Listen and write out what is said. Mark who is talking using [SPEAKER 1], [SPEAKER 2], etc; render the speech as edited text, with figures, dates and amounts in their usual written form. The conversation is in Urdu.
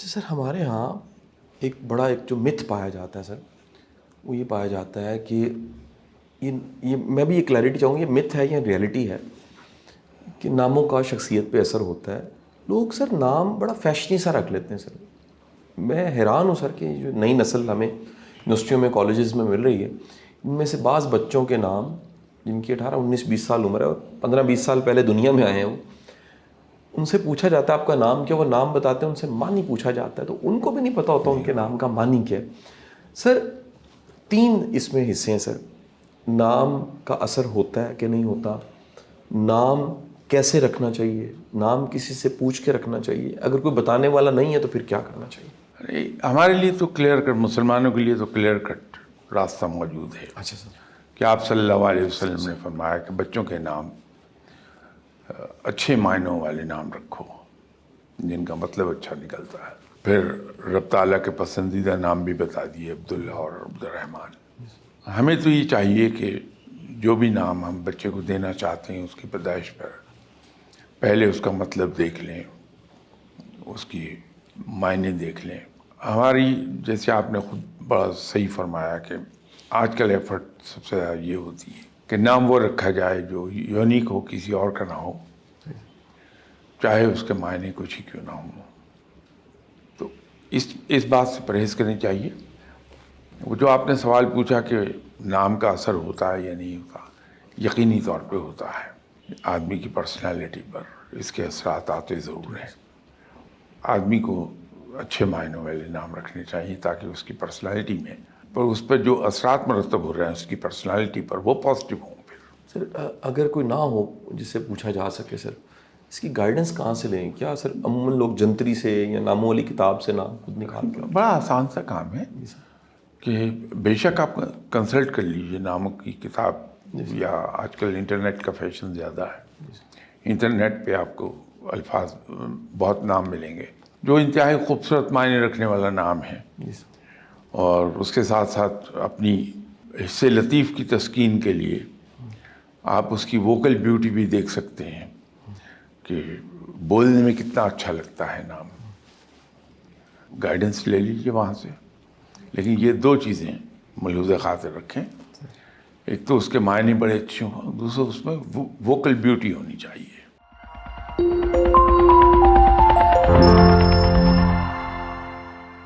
[SPEAKER 1] اچھا سر، ہمارے یہاں ایک بڑا جو متھ پایا جاتا ہے سر، وہ یہ پایا جاتا ہے کہ یہ میں بھی یہ کلیئرٹی چاہوں گا، یہ متھ ہے یا ریئلٹی ہے کہ ناموں کا شخصیت پہ اثر ہوتا ہے. لوگ سر نام بڑا فیشنی سا رکھ لیتے ہیں سر. میں حیران ہوں سر کہ جو نئی نسل ہمیں یونیورسٹیوں میں کالجز میں مل رہی ہے، ان میں سے بعض بچوں کے نام جن کی 18 19 20 سال عمر ہے اور 15 20 سال پہلے دنیا میں آئے ہیں، وہ ان سے پوچھا جاتا ہے آپ کا نام کیا، وہ نام بتاتے ہیں، ان سے معنی پوچھا جاتا ہے تو ان کو بھی نہیں پتہ ہوتا ان کے نام کا معنی کیا ہے. سر 3 اس میں حصے ہیں سر. نام کا اثر ہوتا ہے کہ نہیں ہوتا، نام کیسے رکھنا چاہیے، نام کسی سے پوچھ کے رکھنا چاہیے، اگر کوئی بتانے والا نہیں ہے تو پھر کیا کرنا چاہیے؟
[SPEAKER 2] ہمارے لیے تو کلیئر کٹ، مسلمانوں کے لیے تو کلیئر کٹ راستہ موجود ہے.
[SPEAKER 1] اچھا سر.
[SPEAKER 2] کہ آپ صلی اللہ علیہ وسلم نے فرمایا کہ بچوں کے نام اچھے معنوں والے نام رکھو جن کا مطلب اچھا نکلتا ہے. پھر رب تعالیٰ کے پسندیدہ نام بھی بتا دیے، عبداللہ اور عبد الرحمن. ہمیں تو یہ چاہیے کہ جو بھی نام ہم بچے کو دینا چاہتے ہیں اس کی پیدائش پر پہلے اس کا مطلب دیکھ لیں، اس کی معنی دیکھ لیں. ہماری جیسے آپ نے خود بڑا صحیح فرمایا کہ آج کل ایفرٹ سب سے زیادہ یہ ہوتی ہے کہ نام وہ رکھا جائے جو یونیک ہو، کسی اور کا نہ ہو، چاہے اس کے معنی کچھ ہی کیوں نہ ہو. تو اس بات سے پرہیز کرنی چاہیے. وہ جو آپ نے سوال پوچھا کہ نام کا اثر ہوتا ہے یا نہیں ہوتا، یقینی طور پہ ہوتا ہے. آدمی کی پرسنالٹی پر اس کے اثرات آتے ضرور ہیں. آدمی کو اچھے معنوں والے نام رکھنے چاہیے تاکہ اس کی پرسنالٹی میں، پر اس پر جو اثرات مرتب ہو رہے ہیں اس کی پرسنالٹی پر، وہ پازیٹیو ہوں. پھر
[SPEAKER 1] سر اگر کوئی نہ ہو جس سے پوچھا جا سکے سر، اس کی گائیڈنس کہاں سے لیں؟ کیا سر عموماً لوگ جنتری سے یا ناموں والی کتاب سے نام خود نکال کے؟
[SPEAKER 2] بڑا آسان سا کام ہے کہ بے شک آپ کنسلٹ کر لیجئے ناموں کی کتاب، یا آج کل انٹرنیٹ کا فیشن زیادہ ہے. انٹرنیٹ پہ آپ کو الفاظ بہت نام ملیں گے جو انتہائی خوبصورت معنی رکھنے والا نام ہے، اور اس کے ساتھ ساتھ اپنی حصے لطیف کی تسکین کے لیے آپ اس کی ووکل بیوٹی بھی دیکھ سکتے ہیں کہ بولنے میں کتنا اچھا لگتا ہے نام. گائیڈنس لے لیجیے وہاں سے. لیکن یہ 2 چیزیں ملحوظ خاطر رکھیں، ایک تو اس کے معنی بڑے اچھے ہوں، دوسرا اس میں ووکل بیوٹی ہونی چاہیے.